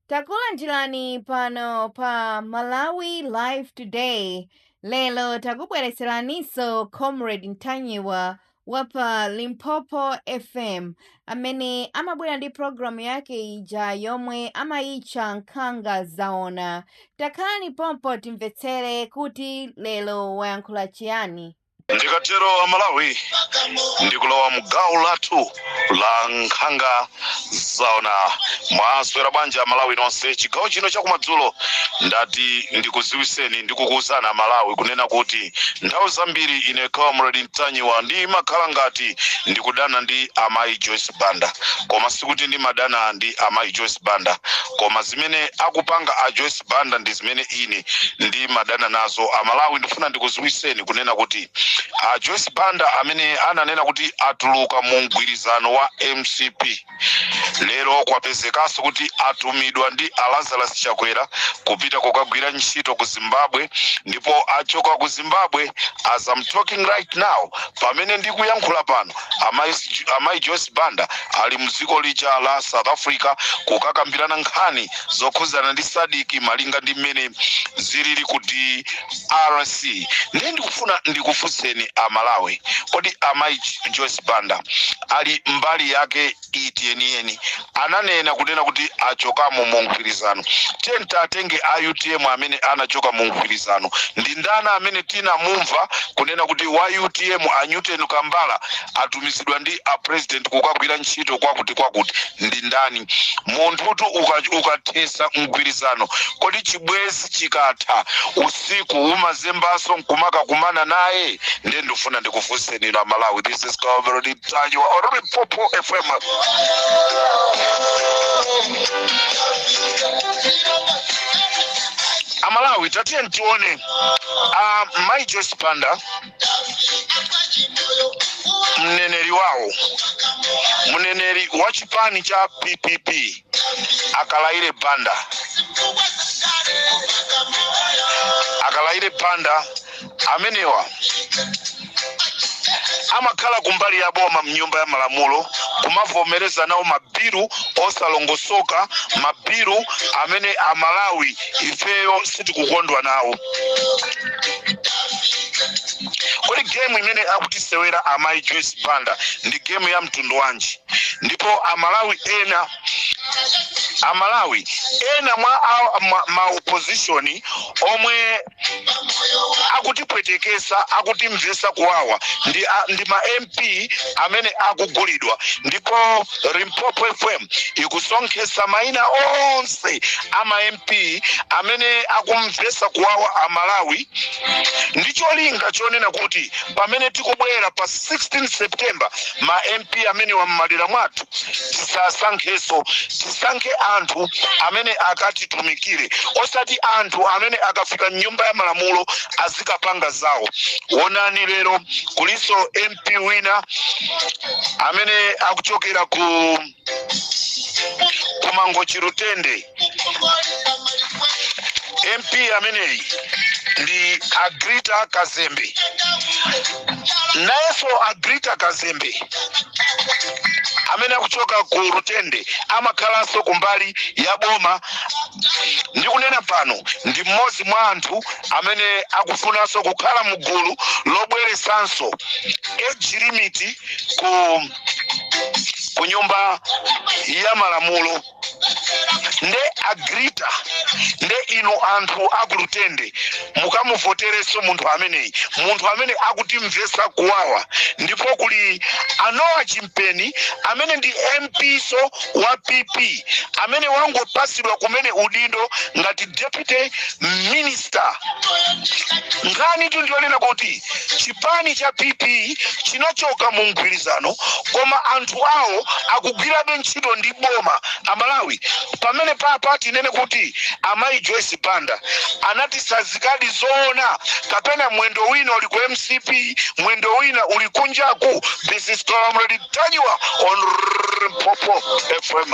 Takulandirani pano pa Malawi Live Today. Lelo takubweretseraniso Comrade Ntanyiwa wapa Limpopo FM amene amabwera ndi programu yake ija yomwe amayitcha Nkhanga Zaona. Takhalani pompo timvetsere kuti lelo wayankhula chiyani. Ndikatero Malawi ndikulowa mugawo lathu la Nkhanga Zaona. Mwaswera banja Malawi nonse, chigawo chino chakumadzulo ndati ndikuziwiseni ndikukuwuzana Malawi kunena kuti nthawi zambiri ine Comrade Ntanyiwa ndimakhala ngati ndikudana ndi amayi Joyce Banda, koma sikuti ndimadana ndi amayi Joyce Banda, koma zimene akupanga a Joyce Banda ndi zimene ine ndimadana nazo. Amalawi ndifuna ndikuziwiseni kunena kuti Joyce Banda amene ananena kuti atuluka mu mgwirizano wa MCP lero kwapezekaso kuti atumidwa ndi Lazarus Chakwera kupita kukagwira ntchito ku Zimbabwe, ndipo achoka ku Zimbabwe as I'm talking right now pamene ndikuyankhula pano amayi Joyce Banda ali mdziko lija la South Africa kukakambirana nkhani zokhuzana ndi Sadiki malinga ndi mmene zilili ku DRC. Ndiye ndikufuna ndikufunseni Amalawi, kodi amayi Joyce Banda ali mbali yake iti yeniyeni? Ananena kunena kuti achokamo mu mgwirizano. Tatenge UTM amene anachoka mu mgwirizano ndi ndana amene tinamumva kunena kuti wa UTM a Newton Kambala atumizidwa ndi a president kukagwira ntchito kwakuti ndi ndani? Munthutu ukathesa mgwirizano, kodi chibwezi chikatha usiku umazembaso nkumaka kumana naye? Ndiye ndifuna ndikufunseni na Malawi. This is Comrade Ntanyiwa on Limpopo FM. Amalawi tatiye ntione Mayi Joyce Banda mneneri wawo, mneneri wa chipani cha PPP Akalaire Banda amenewa amakhala kumbali ya boma mnyumba ya malamulo kumavomereza nawo mabiru osalongosoka, mabiru amene Amalawi ifeyo sitikukondwa nawo. Kodi game imene akutisewera amayi Joyce Banda ndi game ya mtundu wanji? Ndipo Amalawi ena ma opposition omwe akutipwetekesa akutimvesa kuwawa ndi ma MP amene akugulidwa. Ndipo Limpopo FM ikusonkhesa maina onse ama MP amene akumvesa kuwawa Amalawi, ndicho linga chonena kuti pamene tikubwera pa 16 September ma MP amene wammalira mwathu tisasankheso, tisankhe anthu amene akatitumikire, osati anthu amene akafika nyumba ya malamulo azikapanga zawo. Wonani lero kuliso MP wina amene akuchokera ku Mangochi Rutende. MP ameneyi ndi Agrita Kazembe. Nayeso Agrita Kazembe amene akuchoka ku Rutende amakhalanso kumbali ya boma. Ndikunena pano ndi mmodzi mwa anthu amene akufunanso kukhala mugulu lobweresanso age limit ku nyumba ya malamulo. Nde Agrita, nde inu anthu akulutende mukamuvotereso munthu amene akutimvesa kuwawa. Ndipo kuli Anoa Chimpeni amene ndi MP so wa PP amene wangopasidwa kumene udindo ngati deputy minister. Nkhani tundionena kuti chipani cha PP chinachoka mu mgwirizano, koma anthu awo akugwirabe ntchito ndi boma. Amalawi pamene papa tinene kuti amayi Joyce Banda anatisazikadi zoona kapena mwendo wina uli ku MCP, mwendo wina uli kunjaku. This is Comrade Ntanyiwa on Limpopo FM.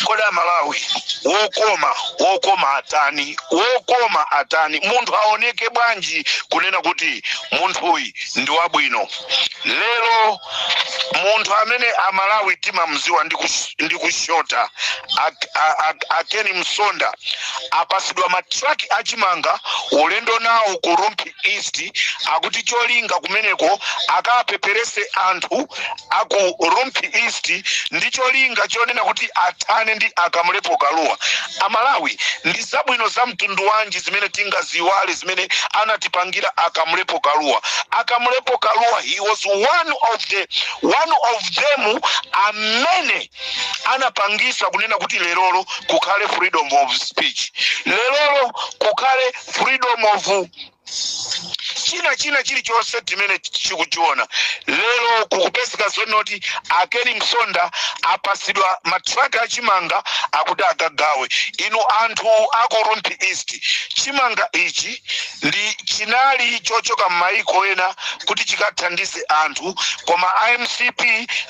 Koda Malawi Malawi wokoma atani munthu aoneke bwanji kunena kuti munthu uyu ndi wabwino. Lero munthu amene Amalawi timamziwa ndi kushota Akeni Msonda apasidwa matraki achimanga ulendo nawo ku Rumpi East akuti cholinga kumeneko akapeperese anthu aku Rumpi East ndi cholinga chonena kuti athane ndi Akamulepo Kaluwa. Amalawi ndi zabwino za mtundu wanji zimene tingaziwale zimene anatipangira Akamulepo Kaluwa. Akamulepo Kaluwa, he was one of them amene anapangisa kunena kuti lerolo kukhale freedom of speech, lerolo kukhale freedom of china chilichonse timene chikuchiona. Lero kukupeseka zonoti Akeni Msonda apasidwa matraki achimanga akuti akagawe. Inu anthu aku Rumpi East, chimanga ichi ndi chinali chochoka m'maiko ena kuti chikathandize anthu, koma IMCP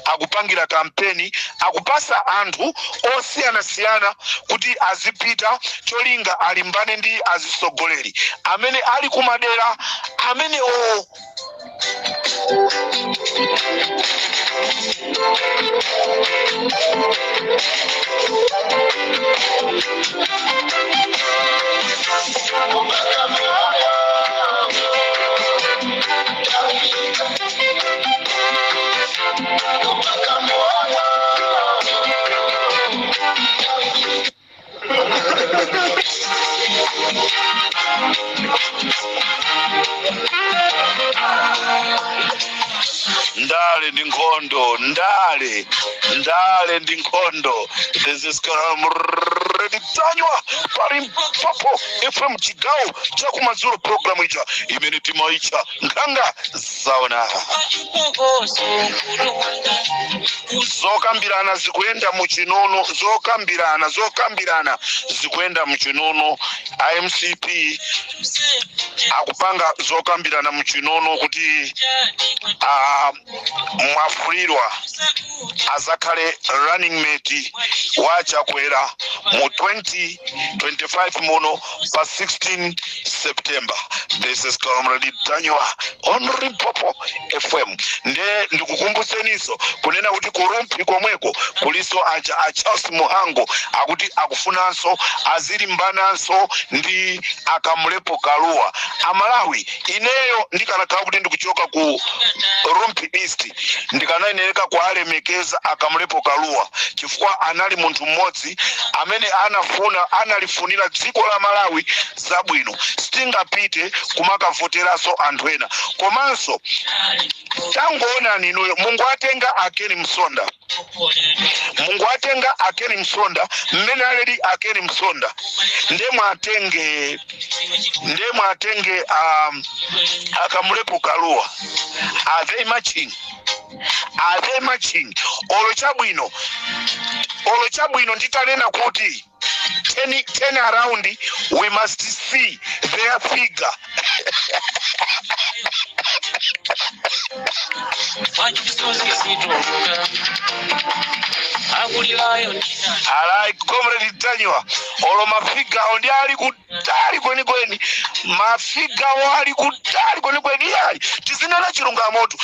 akupangira kampeni akupasa anthu osiyanasiyana kuti azipita cholinga alimbane ndi azisogoleri amene ali kumadera amene ndale ndi nkhondo. This is Comrade Tanywa pali Limpopo FM chigawo chakumadzulo programu ija imene timaicha Nkhanga Zaona. Zokambirana zikuenda muchinono, zokambirana zikuenda muchinono. IMCP akupanga zokambirana muchinono kuti mwafulirwa azakhale running mate wachakwera mu 2025 muno pa 16 September. This is Comrade Tanywa on Limpopo FM. Ndikukumbuseniso kunena kuti kurumpi komweko kuliso aja Charles Muhango akuti akufunanso azilimbananso ndi Akamulepo Kaluwa. Amalawi ineyo ndikanakhala kuti ndikuchoka ku Rumpi East ndikanayenera kualemekeza Akamulepo Kaluwa chifukwa anali munthu mmodzi amene analifunira dziko la Malawi zabwino. Sitingapite kumakavoteraso anthu ena. Komanso tangoona ninuyo Mungu atenga Akeni Msonda. Mungu atenga Akeni Msonda, mmene aledi Akeni Msonda ndemwe atenge Akamulepo Kaluwa. Are they matching? Olo chabwino nditanena kuti 10 around we must see their figure. Alright, Comrade Tanywa, olo mafiga ndi ali kutali kweni mafiga wali kutali kweni yali tizinena chilunga moto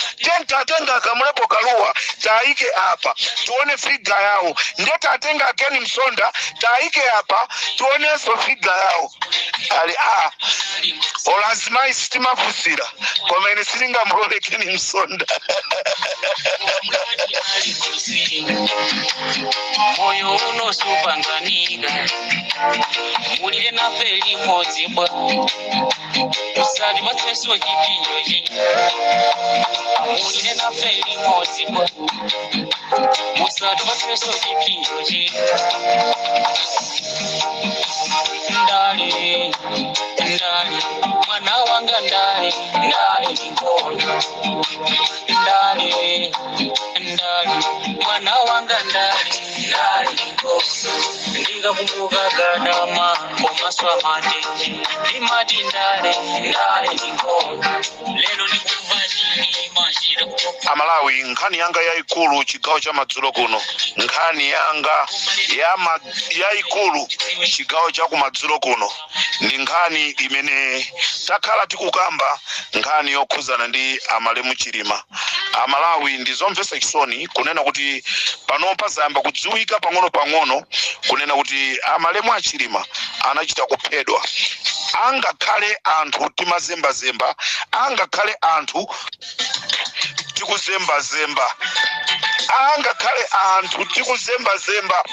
tenga Akamulepo Kaluwa taike apa tuone figa yao, ndeta atenga Akeni Msonda taike apa tuone so figa yao. Ali olazima istima fusira koma ine silinga mrole Akeni Msonda. Moyo uno supanganika mulile nafe limodzi bwa usati matseso chipinjoji mulile nafe limodzi bwa usati matseso chipinjoji ndale mwana wanga ndale linkono ndale mwana wanga ndale ndingakumbuka gadama komaswa mate imati ndale linkono lelo nikuvali Amalawi nkhani yanga yaikulu chigawo cha madzulo kuno, nkhani yanga yaikulu chigawo cha kumadzulo kuno ndi nkhani imene takhala tikukamba, nkhani yokhuzana ndi amalemu Chilima. Amalawi ndizomvetsa chisoni kunena kuti panopa zayamba kudziwika pang'ono kunena kuti amalemu a Chilima anachita kuphedwa. Angakhale anthu timazembazemba, angakhale anthu tikuzembazemba, angakhale anthu tikuzembazemba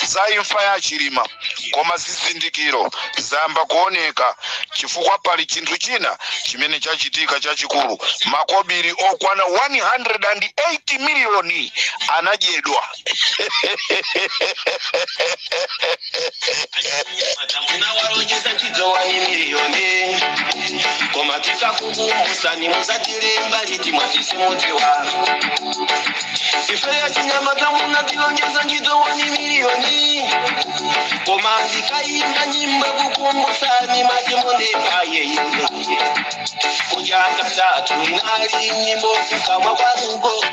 za imfa ya Chilima, koma zizindikiro zayamba kuoneka chifukwa pali chinthu china chimene chachitika chachikulu. Makobiri okwana 180 miliyoni anadyedwa. Koma tikakukumbusani musatilemba liti mwatisimudziwa ife ya Chinyamata munatilonjeza njidowani miliyoni koma ndikaimba nyimbo kukumbusani matimondepa yeye kujanga tatu inali nyimbo kukamwa kwa rugo.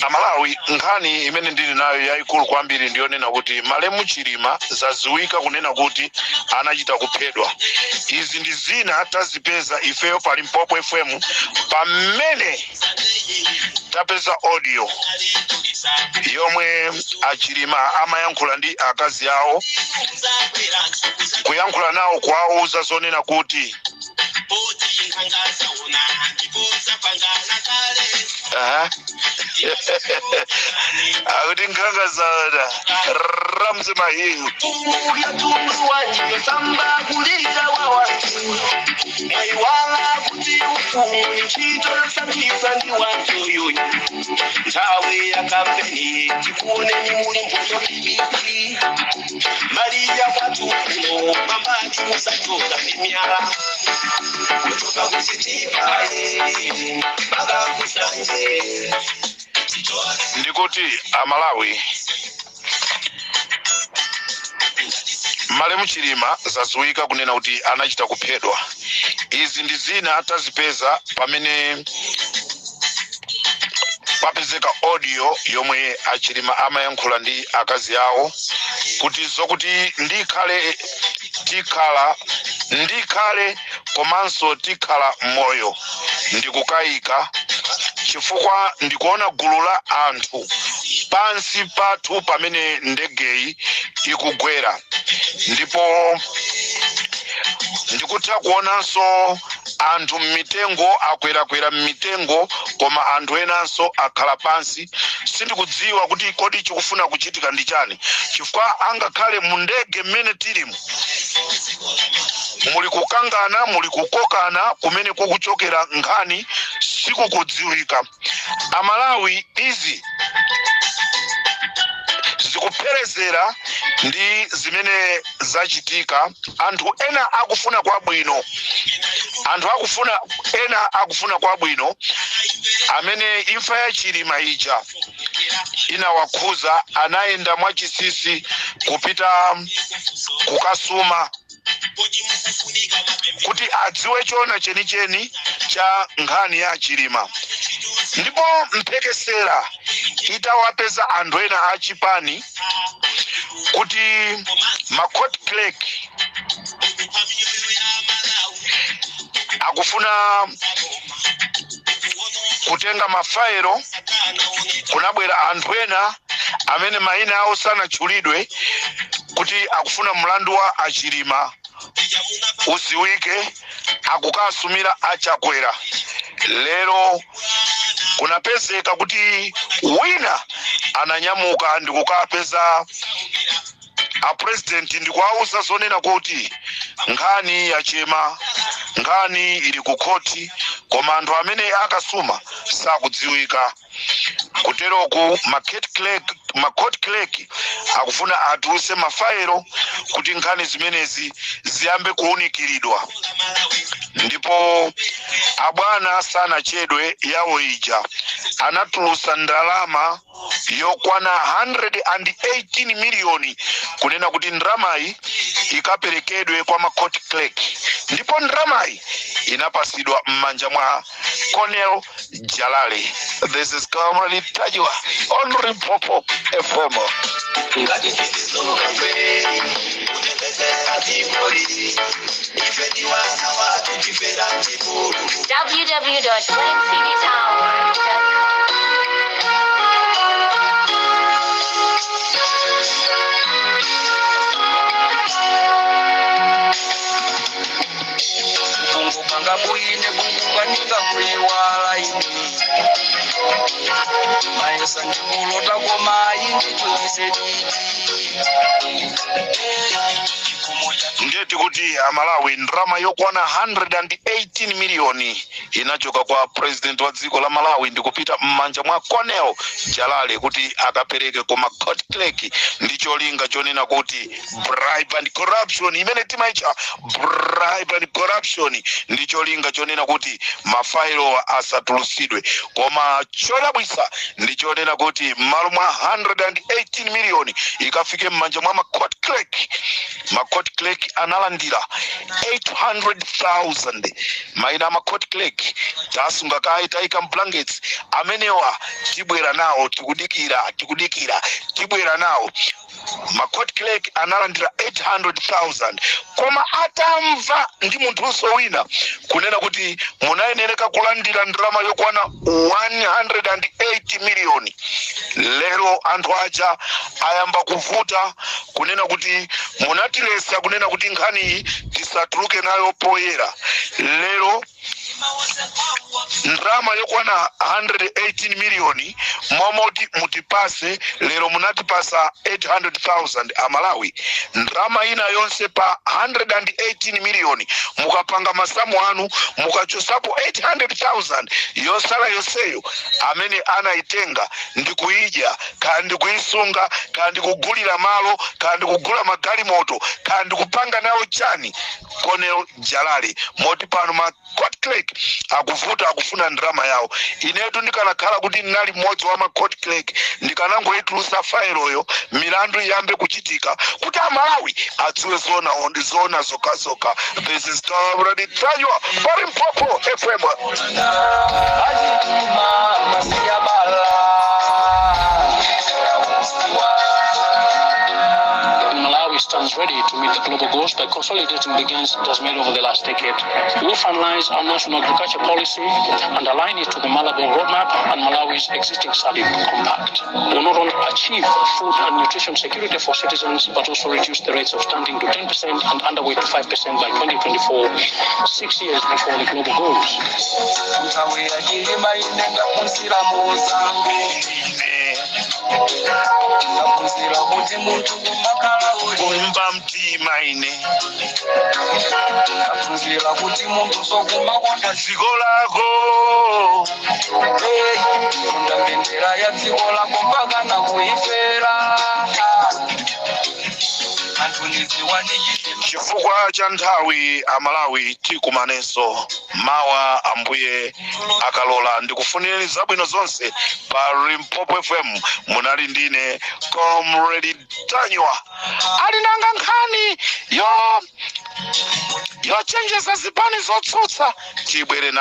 Amalawi nkhani imene ndili nayo yaikulu kwambiri ndiyonena kuti malemu Chilima zaziwika kunena kuti anachita kuphedwa. Izi ndi zina tazipeza ifeyo pa Limpopo FM pamene tapeza audio yomwe Achilima amayankhula ndi akazi awo, kuyankhula nawo kuwauza zonena kuti akuti nkhanga zaona Ramzi Mahiu ntawe ya kampeni tikune ni mulimbo bibi Maria watu kuno mambati musatola mimiara kutoka kusitika baga kusanje. ndikuti Amalawi malemu Chilima zaziwika kunena kuti anachita kuphedwa. Izi ndi zina tazipeza pamene papezeka audio yomwe Achilima amayankhula ndi akazi awo kuti zokuti ndikhale komanso tikhala moyo ndikukayika chifukwa ndikuona gulu la anthu pansi pathu pamene ndegeyi ikugwera, ndipo ndikutha kuonanso anthu mmitengo akwerakwera mmitengo koma anthu enanso akhala pansi. Sindikudziwa kuti kodi chikufuna kuchitika ndi chani, chifukwa angakhale mu ndege mmene tilimu muli kukangana, muli kukokana kumene kukuchokera nkhani sikukudziwika. Amalawi izi zikupherezera ndi zimene zachitika. Anthu ena akufuna kwabwino, ena akufuna kwabwino amene imfa ya Chilima ija inawakhuza, anayenda mwachisisi kupita kukasuma kuti adziwe chona chenicheni cha nkhani ya Chilima, ndipo mphekesera itawapeza anthu ena achipani kuti court clerk akufuna kutenga mafairo. Kunabwera anthu ena amene mayina awo sanatchulidwe kuti akufuna mlandu wa Achilima uziwike, akukasumira achakwera. Lero kunapezeka kuti wina ananyamuka ndikukapeza a president ndikuwauza zonena kuti nkhani yachema, nkhani ili ku koti, koma anthu amene akasuma sakudziwika. Kuteroku ma court clerk akufuna atuluse mafairo kuti nkhani zimenezi ziyambe kuunikiridwa, ndipo abwana sanachedwe yawo ija anatulusa ndalama yokwana 118 miliyoni kunena kuti ndramayi ikaperekedwe kwa ma court clerk, ndipo ndramayi inapasidwa m'manja mwa Cornel Jalale. This is Comrade Tajwa on Limpopo FM. Bungabuine bunganika kuiwala ini Mayesa njimulota koma indi tuisedidi Ndeti kuti Amalawi ndrama yokwana 118 miliyoni inachoka kwa president wa dziko la Malawi ndikupita m'manja mwa Cornel Jalale kuti akapereke kwa court clerk, ndicho linga chonena kuti bribe and corruption. Imene timaicha bribe and corruption ndicho linga chonena kuti mafailo asatulusidwe. Koma chodabwisa ndicho nena kuti malo mwa 118 miliyoni ikafike m'manja mwa court clerk. Court clerk analandira 800,000 maina ma court clerk tasunga kai taika blankets amenewa tibwera nawo tikudikira tibwera nawo. Ma court clerk analandira 800,000 koma atamva ndi munthu wina kunena kuti munayenereka kulandira ndrama yokwana 108 miliyoni. Lero anthu aja ayamba kuvuta kunena kuti munatilesa kunena kuti nkhani tisatuluke nayo poyera. Lero ndrama yokwana 118 miliyoni momoti mutipase, lero munatipasa 800,000 Amalawi. Ndrama ina yonse pa 118 miliyoni mukapanga masamu anu mukachosapo 800,000 yosala yoseyo amene anaitenga ndikuidya kandi kuisunga kandi kugulira malo kandi kugula magali moto kandi kupanga nawo chani. Cornel Jalale moti pano ma court clerk akuvuta akufuna ndrama yawo. Inetu ndikanakhala kuti nali mmodzi wa ma court clerk ndikanangoitulusa failo milandu yambe kuchitika kuti Amalawi adziwe zona zokazoka. This is Comrade Tajwa for Limpopo FM. Stands ready to meet the global goals by consolidating the gains it has made over the last decade. We'll finalize our national agriculture policy and align it to the Malabo roadmap and Malawi's existing SADC compact. We'll not only achieve food and nutrition security for citizens, but also reduce the rates of stunting to 10% and underweight to 5% by 2024, 6 years before the global goals. Kumba mtima ine Afunzira kuti muntu sokuma konda dziko lako fundamendera ya dziko lako mpaka na kuifera chifukwa cha nthawi Amalawi tikumanenso mawa ambuye akalola. Ndikufunireni zabwino zonse pa Limpopo FM. Munali ndine Comrade Tajwa alinanga nkhani yochenjeza zipani zotsutsa. Tibwere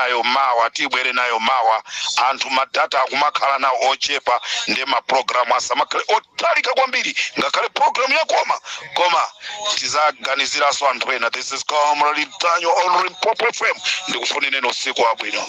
nayo mawa anthu madata akumakhala nawo ochepa ndi maprogramu asamakhale otalika kwambiri ngakhale programu yakoma koma tizaganiziraso anthu ena. This is Comrade Tajwa on Limpopo FM. Ndikufunireni usiku wabwino.